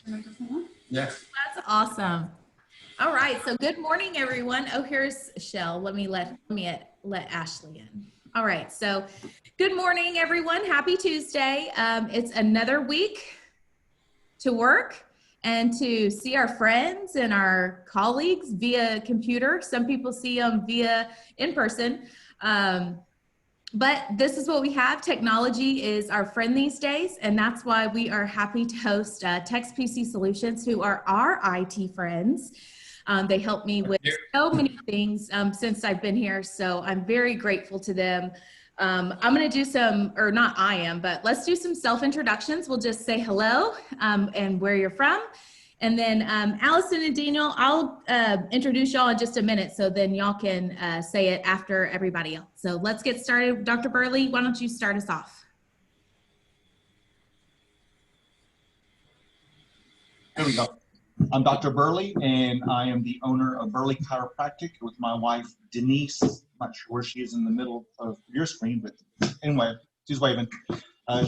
Yeah. That's awesome. All right, so good morning, everyone. Oh, here's Shell. Let me let Ashley in. All right, so good morning, everyone. Happy Tuesday. It's another week to work and to see our friends and our colleagues via computer. Some people see them via in person. But this is what we have. Technology is our friend these days, and that's why we are happy to host Text PC Solutions, who are our IT friends. They help me with so many things since I've been here, so I'm very grateful to them. I'm going to do some, or not I am, but let's do some self-introductions. We'll just say hello and where you're from. And then Allison and Daniel, I'll introduce y'all in just a minute, so then y'all can say it after everybody else. So let's get started. Dr. Burley, why don't you start us off? There we go. I'm Dr. Burley, and I am the owner of Burley Chiropractic with my wife, Denise. I'm not sure where she is in the middle of your screen, but anyway, she's waving.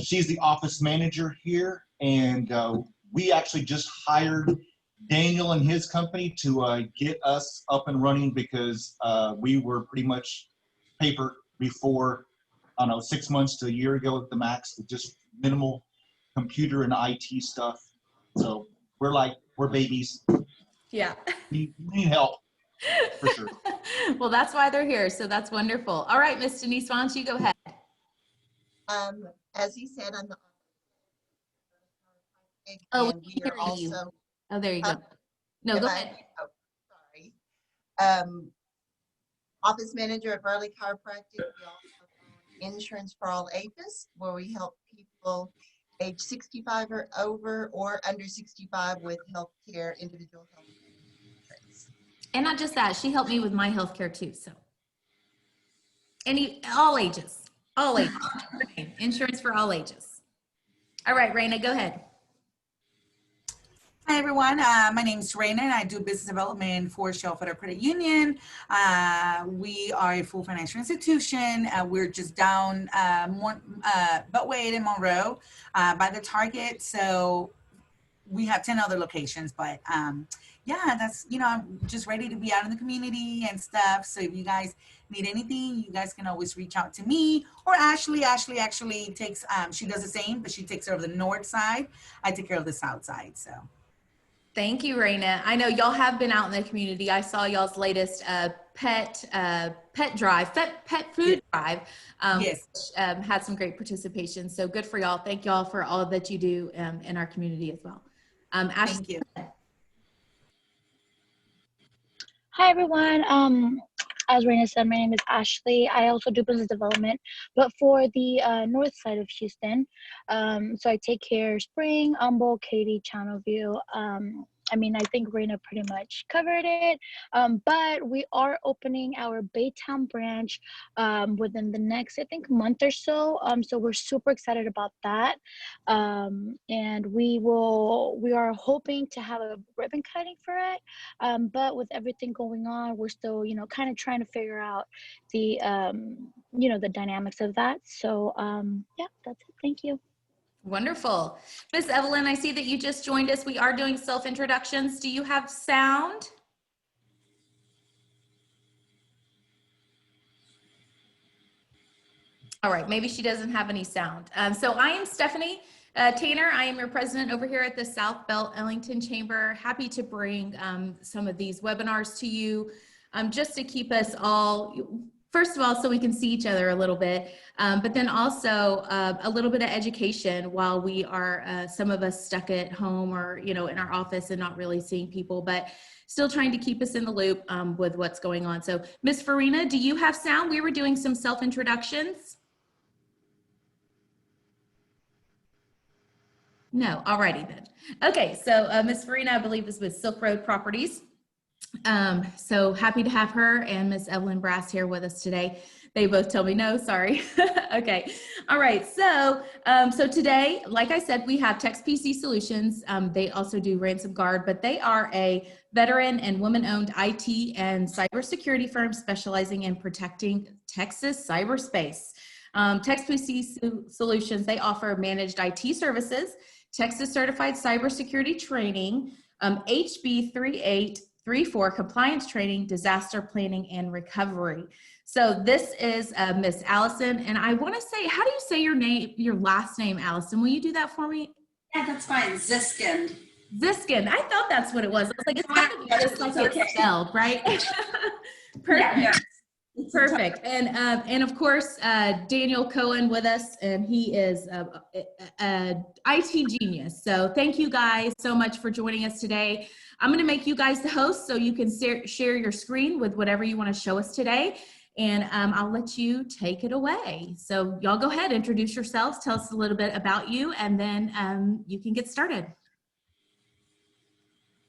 She's the office manager here, and we actually just hired Daniel and his company to get us up and running because we were pretty much paper before, I don't know, 6 months to a year ago at the max with just minimal computer and IT stuff. So we're babies. Yeah. We need help, for sure. Well, that's why they're here, so that's wonderful. All right, Miss Denise, why don't you go ahead? As he said, I'm the Oh, and we are also. You. Oh, there you go. No, go ahead. Oh, sorry. Office manager at Burley Chiropractic. We also have insurance for all ages, where we help people age 65 or over or under 65 with healthcare, individual health insurance. And not just that, she helped me with my healthcare too. So, all ages, insurance for all ages. All right, Raina, go ahead. Hi, everyone. My name is Raina, and I do business development for Shell Federal Credit Union. We are a full financial institution. We're just down Beltway and Monroe by the Target. So we have 10 other locations, but yeah, that's, I'm just ready to be out in the community and stuff. So if you guys need anything, you guys can always reach out to me or Ashley. Ashley actually takes, she does the same, but she takes care of the north side. I take care of the south side, so. Thank you, Raina. I know y'all have been out in the community. I saw y'all's latest pet food drive, yes. Which had some great participation. So good for y'all. Thank y'all for all that you do in our community as well. Ashley. Thank you. Hi, everyone. As Raina said, my name is Ashley. I also do business development, but for the north side of Houston. So I take care of Spring, Humboldt, Katy, Channelview. I mean, I think Raina pretty much covered it, but we are opening our Baytown branch within the next, I think, month or so. So we're super excited about that. And we are hoping to have a ribbon cutting for it. But with everything going on, we're still, kind of trying to figure out the, the dynamics of that. So yeah, that's it. Thank you. Wonderful. Miss Evelyn, I see that you just joined us. We are doing self-introductions. Do you have sound? All right, maybe she doesn't have any sound. So I am Stephanie Tanner. I am your president over here at the South Belt Ellington Chamber. Happy to bring some of these webinars to you just to keep us all, first of all, so we can see each other a little bit, but then also a little bit of education while we are, some of us stuck at home or, in our office and not really seeing people, but still trying to keep us in the loop with what's going on. So Ms. Farina, do you have sound? We were doing some self-introductions. No, alrighty then. Okay, so Ms. Farina, I believe is with Silk Road Properties. So happy to have her and Miss Evelyn Brass here with us today. They both tell me no, sorry. Okay, all right, so today, like I said, we have Text PC Solutions. They also do RansomGuard, but they are a veteran and woman-owned IT and cybersecurity firm specializing in protecting Texas cyberspace. Text PC Solutions, they offer managed IT services Texas Certified Cybersecurity Training, HB 3834 Compliance Training, Disaster Planning and Recovery. So this is Miss Allison, and I want to say, how do you say your name, your last name, Allison? Will you do that for me? Yeah, that's fine. Ziskin. Ziskin. I thought that's what it was. I was like, it's got to be just like it's spelled, right? Perfect. Yeah, Perfect. And of course, Daniel Cohen with us, and he is a IT genius. So thank you guys so much for joining us today. I'm going to make you guys the host so you can share your screen with whatever you want to show us today. And I'll let you take it away. So y'all go ahead, introduce yourselves, tell us a little bit about you, and then you can get started.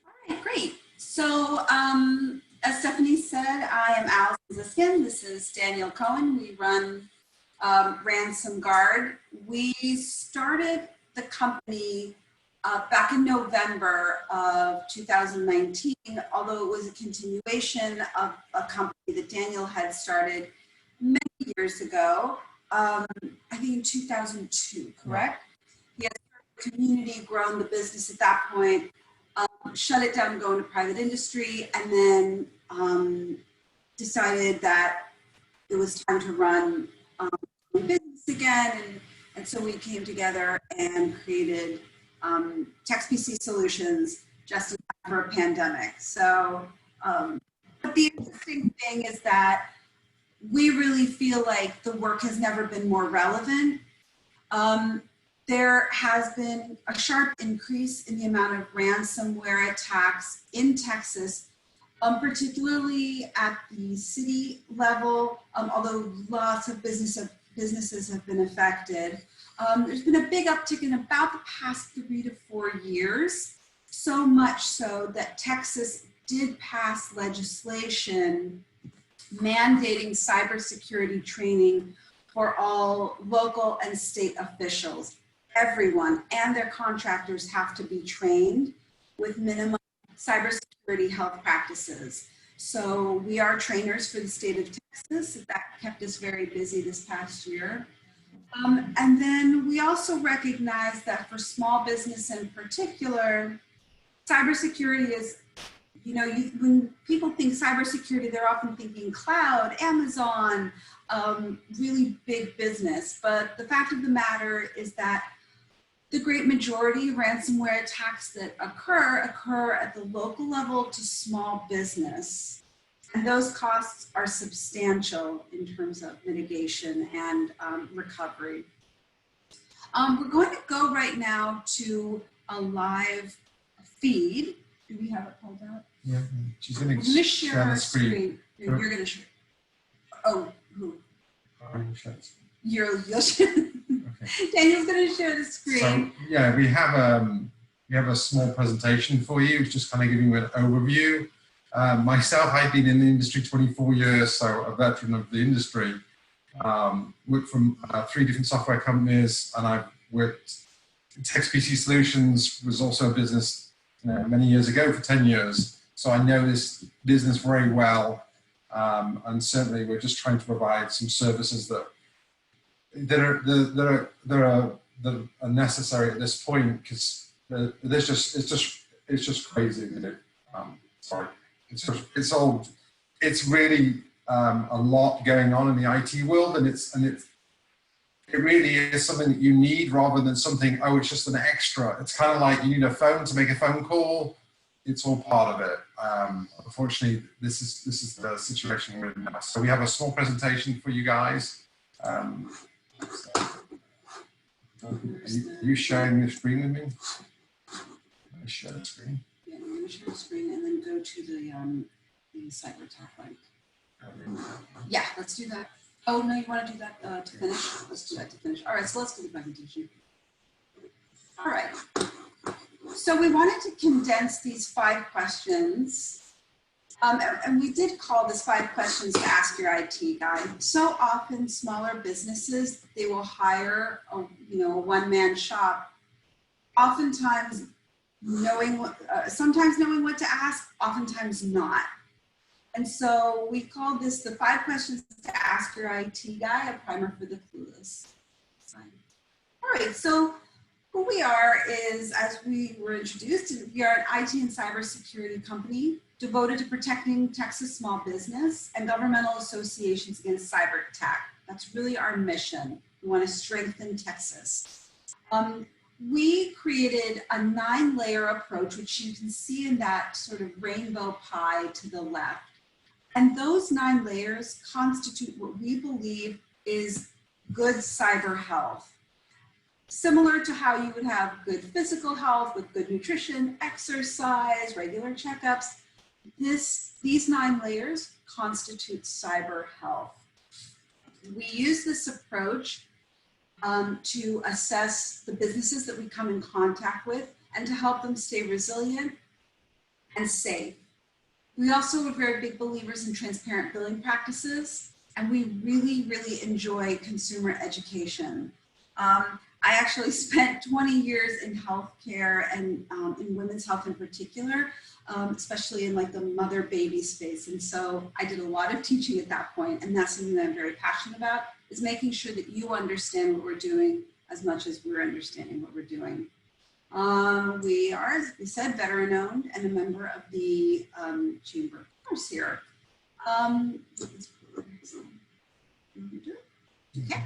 All right, great. So as Stephanie said, I am Allison Ziskin. This is Daniel Cohen. We run RansomGuard. We started the company back in November of 2019, although it was a continuation of a company that Daniel had started many years ago, I think in 2002, correct? He had started a community, grown the business at that point, shut it down and go into private industry, and then decided that it was time to run business again. And so we came together and created TextPC Solutions just in time for a pandemic. So, but the interesting thing is that we really feel like the work has never been more relevant. There has been a sharp increase in the amount of ransomware attacks in Texas, particularly at the city level, although lots of businesses have been affected. There's been a big uptick in about the past 3 to 4 years, so much so that Texas did pass legislation mandating cybersecurity training for all local and state officials. Everyone and their contractors have to be trained with minimum cybersecurity health practices. So we are trainers for the state of Texas. That kept us very busy this past year. And then we also recognize that for small business in particular, cybersecurity is, you know, when people think cybersecurity, they're often thinking cloud, Amazon, really big business. But the fact of the matter is that the great majority of ransomware attacks that occur at the local level to small business. And those costs are substantial in terms of mitigation and recovery. We're going to go right now to a live feed. Do we have it pulled out? Yeah, she's going We're to going to share our screen. Sure. You're going to share. Oh, who? You'll share. Okay. Daniel's going to share the screen. So yeah, we have a small presentation for you, just kind of giving you an overview. Myself, I've been in the industry 24 years, so a veteran of the industry. Worked from 3 different software companies, and I've worked TextPC Solutions was also a business many years ago for 10 years. So I know this business very well, and certainly we're just trying to provide some services that are necessary at this point, because it's just crazy. Sorry, it's really a lot going on in the IT world, and it really is something that you need rather than something, oh, it's just an extra. It's kind of like you need a phone to make a phone call. It's all part of it. Unfortunately, this is the situation we're in now. So we have a small presentation for you guys. Are you sharing the screen with me? Let me share the screen. Yeah, I'm going to share the screen and then go to the cyber attack link. Yeah, let's do that. Oh, no, you want to do that to finish? Let's do that to finish. All right, so let's do the presentation. All right. So we wanted to condense these 5 questions. And we did call this 5 questions to ask your IT guy. So often smaller businesses, they will hire a one-man shop. Oftentimes sometimes knowing what to ask, oftentimes not. And so we called this the 5 questions to ask your IT guy, a primer for the clueless. All right, so Who we are is, as we were introduced, we are an IT and cybersecurity company devoted to protecting Texas small business and governmental associations against cyber attack. That's really our mission. We want to strengthen Texas. We created a 9-layer approach, which you can see in that sort of rainbow pie to the left. And those 9 layers constitute what we believe is good cyber health. Similar to how you would have good physical health with good nutrition, exercise, regular checkups, these 9 layers constitute cyber health. We use this approach to assess the businesses that we come in contact with and to help them stay resilient and safe. We also are very big believers in transparent billing practices, and we really, really enjoy consumer education. I actually spent 20 years in healthcare and in women's health in particular, especially in like the mother-baby space. And so I did a lot of teaching at that point, and that's something that I'm very passionate about, is making sure that you understand what we're doing as much as we're understanding what we're doing. We are, as we said, veteran owned and a member of the Chamber of Commerce here. Okay.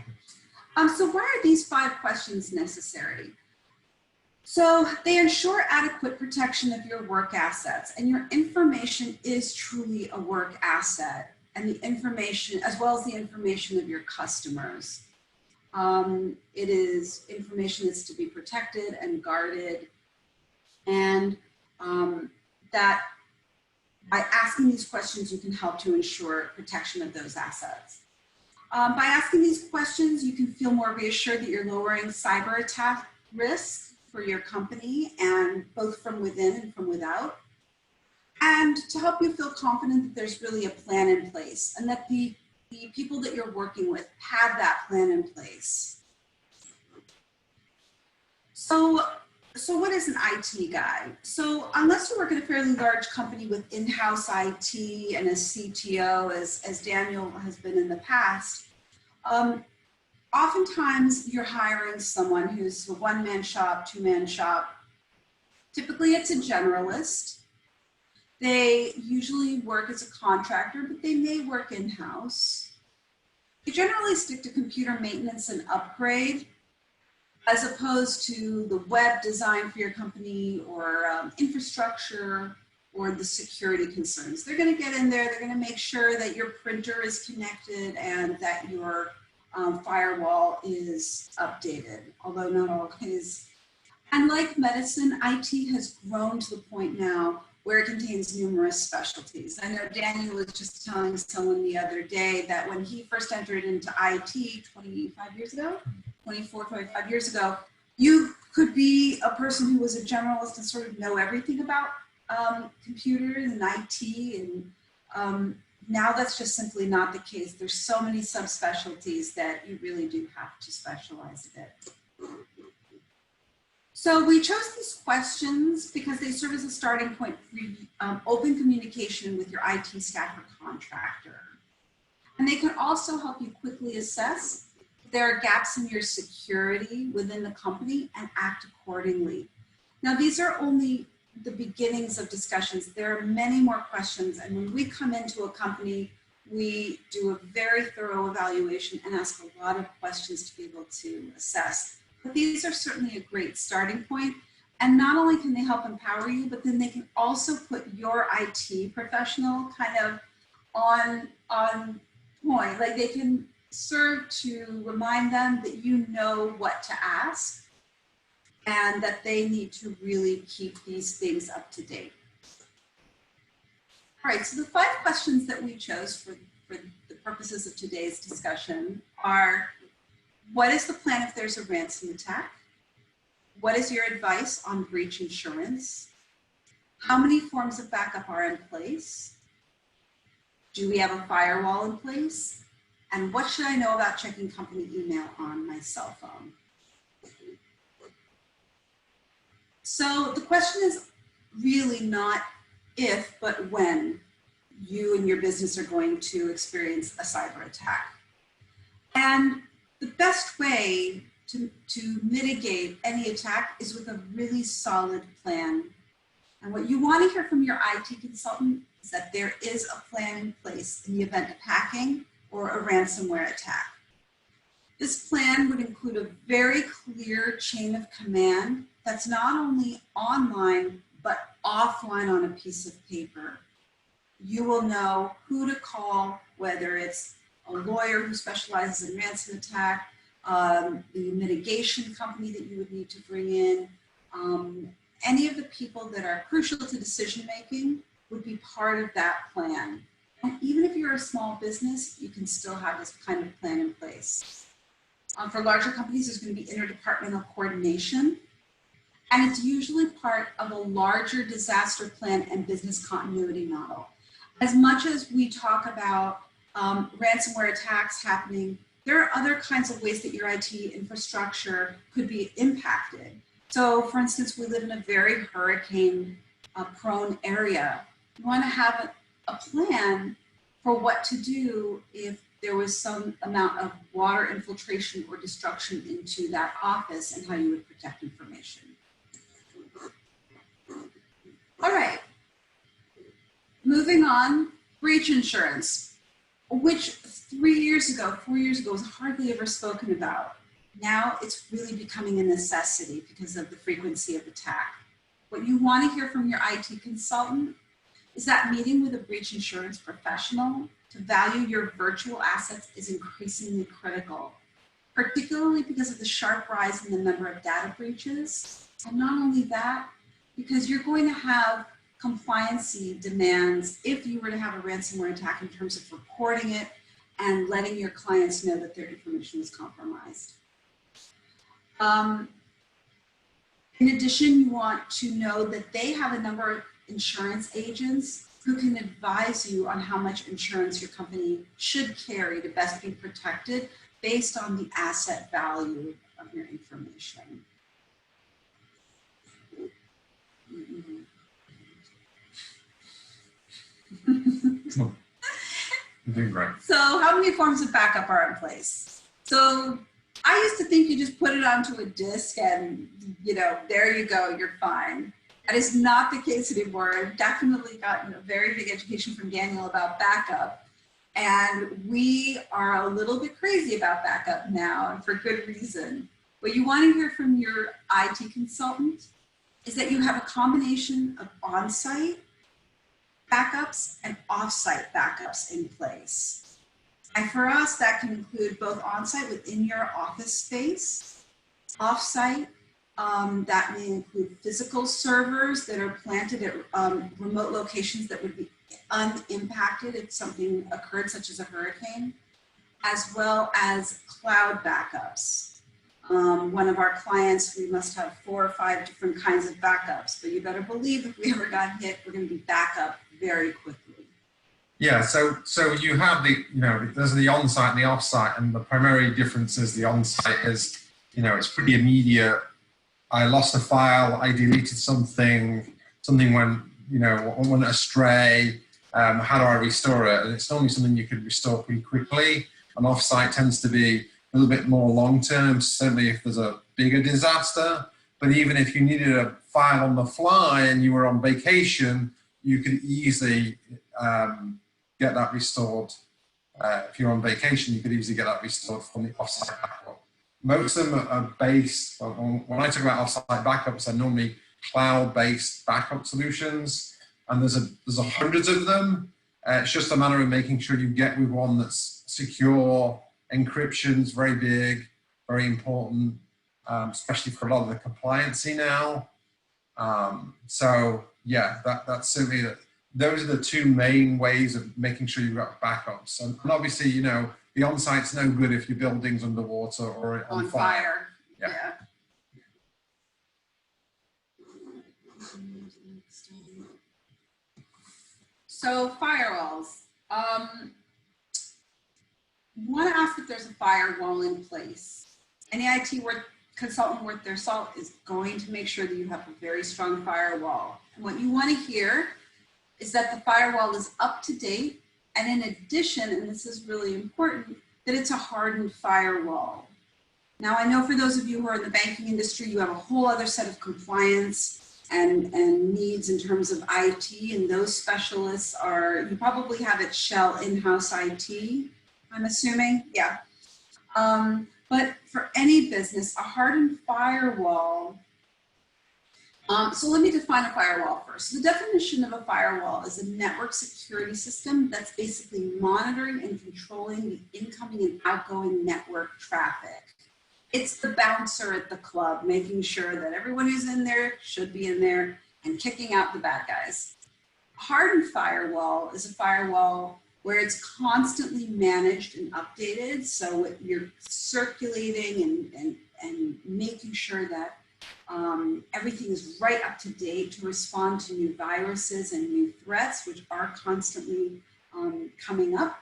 So why are these 5 questions necessary? So they ensure adequate protection of your work assets, and your information is truly a work asset, and the information, as well as the information of your customers. It is information that's to be protected and guarded, and that by asking these questions, you can help to ensure protection of those assets. By asking these questions, you can feel more reassured that you're lowering cyber attack risk for your company, and both from within and from without. And to help you feel confident that there's really a plan in place, and that the people that you're working with have that plan in place. So what is an IT guy? So unless you work at a fairly large company with in-house IT and a CTO, as Daniel has been in the past, oftentimes you're hiring someone who's a one-man shop, two-man shop. Typically it's a generalist. They usually work as a contractor, but they may work in-house. They generally stick to computer maintenance and upgrade, as opposed to the web design for your company or infrastructure or the security concerns. They're going to get in there, they're going to make sure that your printer is connected and that your firewall is updated, although not always. And like medicine, IT has grown to the point now where it contains numerous specialties. I know Daniel was just telling someone the other day that when he first entered into IT 25 years ago, 25 years ago, you could be a person who was a generalist and sort of know everything about computers and IT, and now that's just simply not the case. There's so many subspecialties that you really do have to specialize a bit. So we chose these questions because they serve as a starting point for open communication with your IT staff or contractor. And they can also help you quickly assess if there are gaps in your security within the company and act accordingly. Now, these are only the beginnings of discussions. There are many more questions, and when we come into a company, we do a very thorough evaluation and ask a lot of questions to be able to assess. But these are certainly a great starting point, and not only can they help empower you, but then they can also put your IT professional kind of on point. Like, they can serve to remind them that you know what to ask and that they need to really keep these things up to date. All right, so the 5 questions that we chose for the purposes of today's discussion are: what is the plan if there's a ransom attack? What is your advice on breach insurance? How many forms of backup are in place? Do we have a firewall in place? And what should I know about checking company email on my cell phone? So the question is really not if, but when you and your business are going to experience a cyber attack. And the best way to mitigate any attack is with a really solid plan. And what you want to hear from your IT consultant is that there is a plan in place in the event of hacking or a ransomware attack. This plan would include a very clear chain of command that's not only online, but offline on a piece of paper. You will know who to call, whether it's a lawyer who specializes in ransom attack, the mitigation company that you would need to bring in, any of the people that are crucial to decision making would be part of that plan. And even if you're a small business, you can still have this kind of plan in place. For larger companies, there's going to be interdepartmental coordination, and it's usually part of a larger disaster plan and business continuity model. As much as we talk about ransomware attacks happening, there are other kinds of ways that your IT infrastructure could be impacted. So for instance, we live in a very hurricane prone area. You want to have a plan for what to do if there was some amount of water infiltration or destruction into that office, and how you would protect information. All right, moving on, breach insurance, which 4 years ago was hardly ever spoken about. Now it's really becoming a necessity because of the frequency of attack. What you want to hear from your IT consultant is that meeting with a breach insurance professional to value your virtual assets is increasingly critical, particularly because of the sharp rise in the number of data breaches. And not only that, because you're going to have compliancy demands if you were to have a ransomware attack in terms of reporting it and letting your clients know that their information was compromised. In addition, you want to know that they have a number of insurance agents who can advise you on how much insurance your company should carry to best be protected based on the asset value of your information. You're doing great. So how many forms of backup are in place? So I used to think you just put it onto a disk and, you know, there you go, you're fine. That is not the case anymore. I've definitely gotten a very big education from Daniel about backup. And we are a little bit crazy about backup now, and for good reason. What you want to hear from your IT consultant is that you have a combination of on-site backups and off-site backups in place. And for us, that can include both on-site within your office space, off-site, that may include physical servers that are planted at remote locations that would be unimpacted if something occurred, such as a hurricane, as well as cloud backups. One of our clients, we must have 4 or 5 different kinds of backups, but you better believe if we ever got hit, we're going to be back up very quickly. Yeah, so you have the, you know, there's the on-site and the off-site, and the primary difference is the on-site is, you know, it's pretty immediate. I lost a file, I deleted something went, you know, went astray. How do I restore it? And it's normally something you could restore pretty quickly. And off-site tends to be a little bit more long-term, certainly if there's a bigger disaster. But even if you needed a file on the fly and you were on vacation, you could easily get that restored. If you're on vacation, you could easily get that restored from the off-site backup. Most of them are based, when I talk about off-site backups, they're normally cloud-based backup solutions, and there's hundreds of them. It's just a matter of making sure you get with one that's secure. Encryption's very big, very important, especially for a lot of the compliancy now. So yeah, that's certainly, those are the 2 main ways of making sure you've got backups. And obviously, you know, the on-site's no good if your building's underwater or on fire. Yeah. So firewalls. You want to ask if there's a firewall in place. Any IT consultant worth their salt is going to make sure that you have a very strong firewall. And what you want to hear is that the firewall is up to date, and in addition, and this is really important, that it's a hardened firewall. Now, I know for those of you who are in the banking industry, you have a whole other set of compliance and needs in terms of IT, and those specialists are, you probably have at Shell in-house IT, I'm assuming, yeah. But for any business, a hardened firewall, so let me define a firewall first. So the definition of a firewall is a network security system that's basically monitoring and controlling the incoming and outgoing network traffic. It's the bouncer at the club, making sure that everyone who's in there should be in there and kicking out the bad guys. A hardened firewall is a firewall where it's constantly managed and updated. So you're circulating and making sure that everything is right up to date to respond to new viruses and new threats, which are constantly coming up.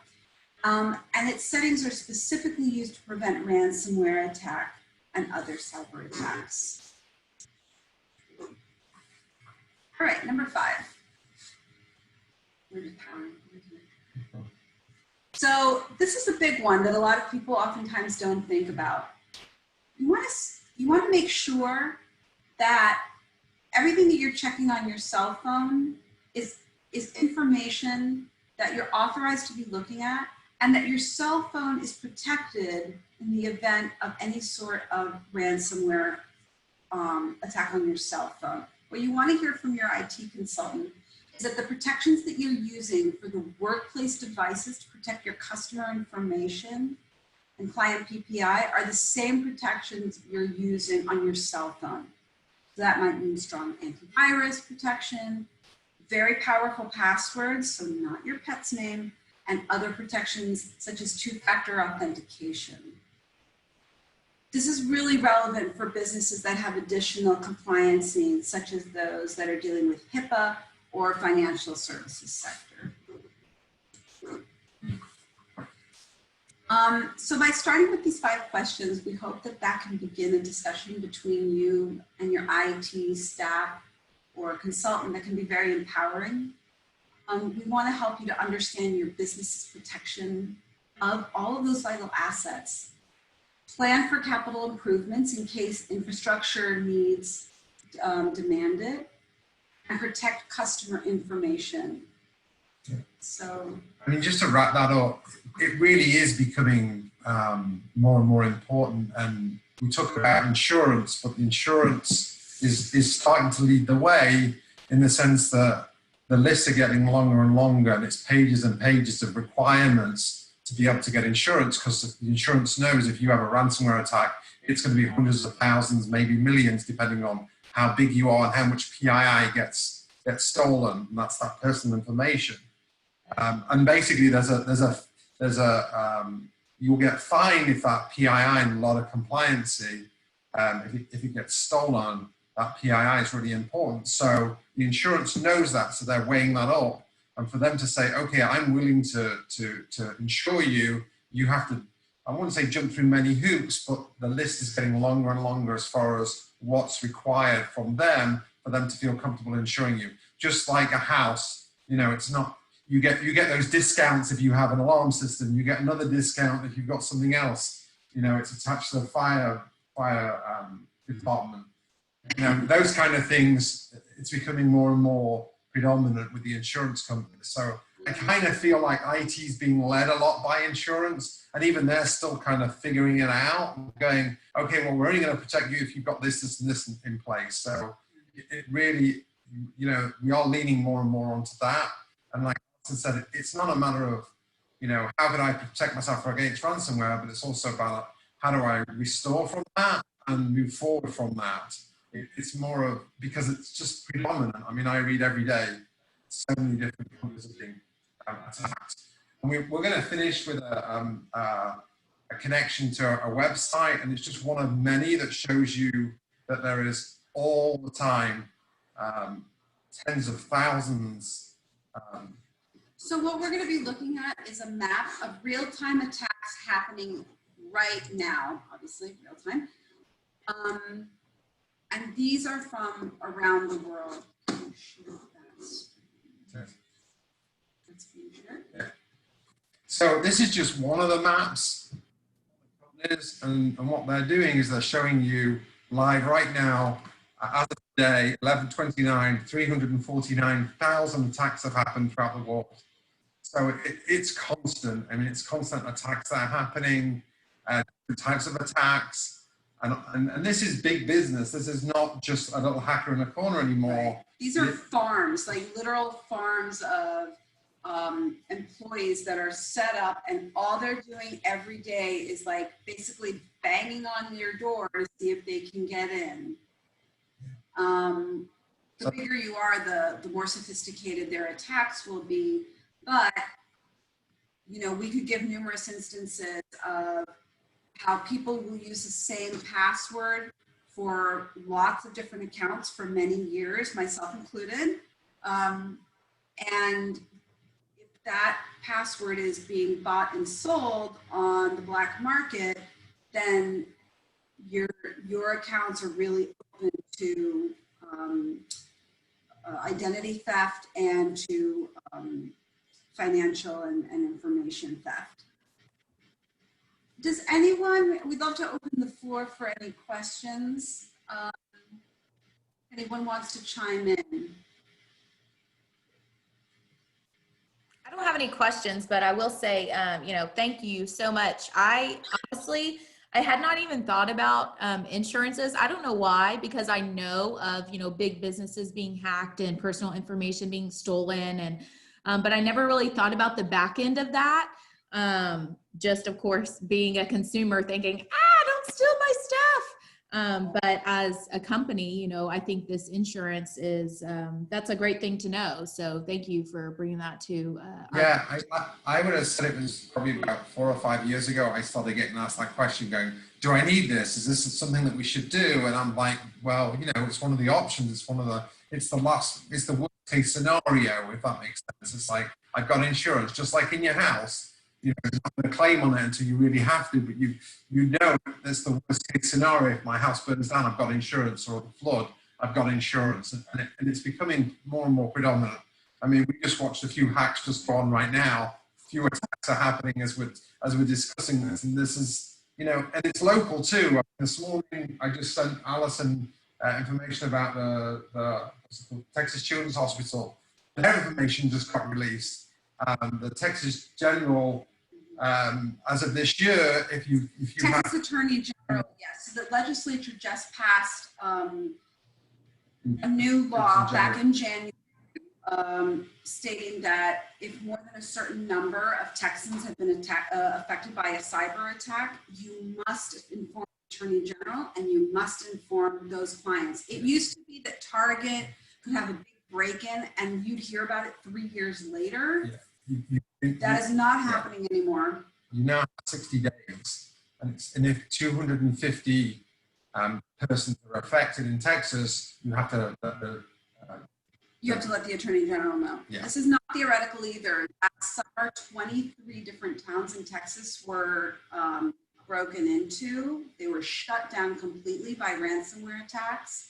And its settings are specifically used to prevent ransomware attack and other cyber attacks. All right, number 5. Where did power? So this is a big one that a lot of people oftentimes don't think about. You want to make sure that everything that you're checking on your cell phone is information that you're authorized to be looking at, and that your cell phone is protected in the event of any sort of ransomware attack on your cell phone. What you want to hear from your IT consultant is that the protections that you're using for the workplace devices to protect your customer information and client PPI are the same protections you're using on your cell phone. So that might mean strong antivirus protection, very powerful passwords, so not your pet's name, and other protections such as two-factor authentication. This is really relevant for businesses that have additional compliance needs, such as those that are dealing with HIPAA or financial services sector. So by starting with these 5 questions, we hope that that can begin a discussion between you and your IT staff or consultant that can be very empowering. We want to help you to understand your business's protection of all of those vital assets. Plan for capital improvements in case infrastructure needs demand it, and protect customer information. So, I mean, just to wrap that up, it really is becoming more and more important. And we talk about insurance, but the insurance is starting to lead the way in the sense that the lists are getting longer and longer, and it's pages and pages of requirements to be able to get insurance, because the insurance knows if you have a ransomware attack, it's going to be hundreds of thousands, maybe millions, depending on how big you are and how much PII gets stolen, and that's that personal information. And basically, you'll get fined if that PII and a lot of compliancy, if it gets stolen, that PII is really important. So the insurance knows that, so they're weighing that up. And for them to say, okay, I'm willing to insure you, you have to, I wouldn't say jump through many hoops, but the list is getting longer and longer as far as what's required from them for them to feel comfortable insuring you. Just like a house, you know, it's not, you get those discounts if you have an alarm system, you get another discount if you've got something else, you know, it's attached to the fire department. You know, those kind of things, it's becoming more and more predominant with the insurance companies. So I kind of feel like IT is being led a lot by insurance, and even they're still kind of figuring it out, going, okay, well, we're only going to protect you if you've got this, this, and this in place. So it really, you know, we are leaning more and more onto that. And like I said, it's not a matter of, you know, how can I protect myself against ransomware, but it's also about how do I restore from that and move forward from that. It's more of, because it's just predominant. I mean, I read every day so many different companies are being attacked. And we're going to finish with a connection to a website, and it's just one of many that shows you that there is all the time tens of thousands. So what we're going to be looking at is a map of real-time attacks happening right now, obviously real-time. And these are from around the world. So this is just one of the maps. is, and what they're doing is they're showing you live right now, as of today, 11/29, 349,000 attacks have happened throughout the world. So it's constant. I mean, it's constant attacks that are happening, different types of attacks. And this is big business. This is not just a little hacker in a corner anymore. Right. These are farms, like literal farms of employees that are set up, and all they're doing every day is like basically banging on your door to see if they can get in. The bigger you are, the more sophisticated their attacks will be. But, you know, we could give numerous instances of how people will use the same password for lots of different accounts for many years, myself included. And if that password is being bought and sold on the black market, then your accounts are really open to identity theft and to financial and information theft. Does anyone, we'd love to open the floor for any questions. Anyone wants to chime in? I don't have any questions, but I will say, you know, thank you so much. I honestly, I had not even thought about insurances. I don't know why, because I know of, you know, big businesses being hacked and personal information being stolen, and but I never really thought about the back end of that. Just of course, being a consumer thinking, don't steal my stuff. But as a company, you know, I think this insurance is, that's a great thing to know. So thank you for bringing that to Yeah, I would have said it was probably about 4 or 5 years ago, I started getting asked that question going, do I need this? Is this something that we should do? And I'm like, well, you know, it's one of the options. It's the worst case scenario, if that makes sense. It's like, I've got insurance, just like in your house. You know, you're not going to claim on it until you really have to, but you know that's the worst case scenario. If my house burns down, I've got insurance, or the flood, I've got insurance, and it's becoming more and more predominant. I mean, we just watched a few hacks just go on right now. Few attacks are happening as we're discussing this, and this is, you know, and it's local too. This morning, I just sent Alison information about the Texas Children's Hospital. Their information just got released. The Texas General, as of this year, if you Texas Attorney General, yes. So the legislature just passed a new law back in January, stating that if more than a certain number of Texans have been affected by a cyber attack, you must inform the Attorney General, and you must inform those clients. It used to be that Target could have a big break-in and you'd hear about it 3 years later. Yeah. That is not happening anymore. You now have 60 days, and if 250 persons are affected in Texas, you have to let the Attorney General know. Yeah. This is not theoretical either. Last summer, 23 different towns in Texas were broken into. They were shut down completely by ransomware attacks.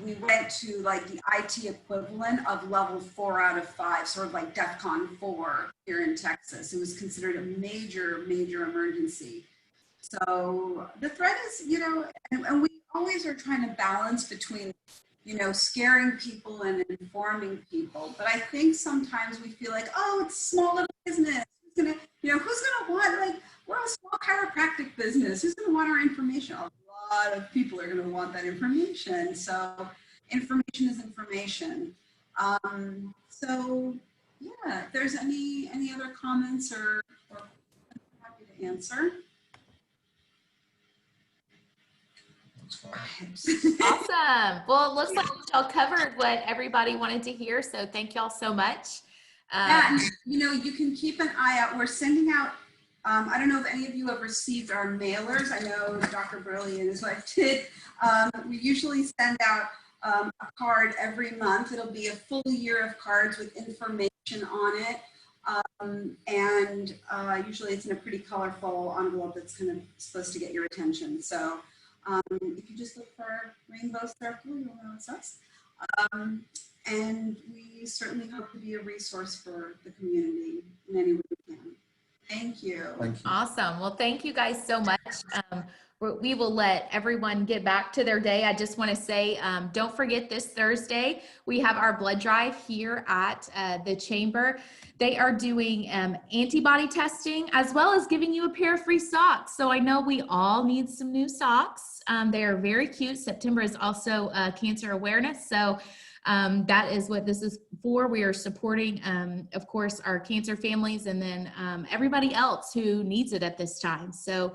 We went to like the IT equivalent of level 4 out of 5, sort of like DEFCON 4 here in Texas. It was considered a major, major emergency. So the threat is, you know, and we always are trying to balance between, you know, scaring people and informing people. But I think sometimes we feel like, oh, it's a small little business. Who's gonna want, like, we're a small chiropractic business. Who's gonna want our information? A lot of people are gonna want that information. So information is information. So yeah, if there's any other comments or I'm happy to answer. Awesome. Well, it looks like y'all covered what everybody wanted to hear, so thank y'all so much. And you know, you can keep an eye out. We're sending out, I don't know if any of you have received our mailers. I know Dr. Burley and his wife did. We usually send out a card every month. It'll be a full year of cards with information on it. Usually it's in a pretty colorful envelope that's kind of supposed to get your attention. So if you just look for Rainbow Circle, you'll know it's us. And we certainly hope to be a resource for the community in any way we can. Thank you. Thank you. Awesome. Well, thank you guys so much. We will let everyone get back to their day. I just want to say, don't forget this Thursday, we have our blood drive here at the chamber. They are doing antibody testing as well as giving you a pair of free socks. So I know we all need some new socks. They are very cute. September is also cancer awareness. So that is what this is for. We are supporting, of course, our cancer families and then everybody else who needs it at this time. So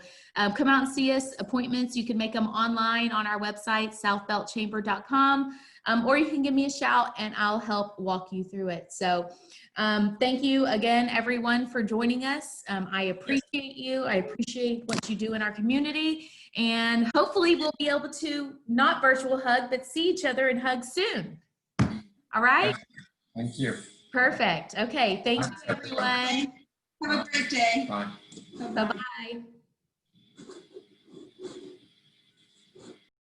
come out and see us. Appointments, you can make them online on our website, southbeltchamber.com, or you can give me a shout and I'll help walk you through it. So thank you again, everyone, for joining us. I appreciate you. I appreciate what you do in our community. And hopefully we'll be able to not virtual hug, but see each other and hug soon. All right. Thank you. Perfect. Okay. Thank you, everyone. Have a great day. Bye. Bye-bye.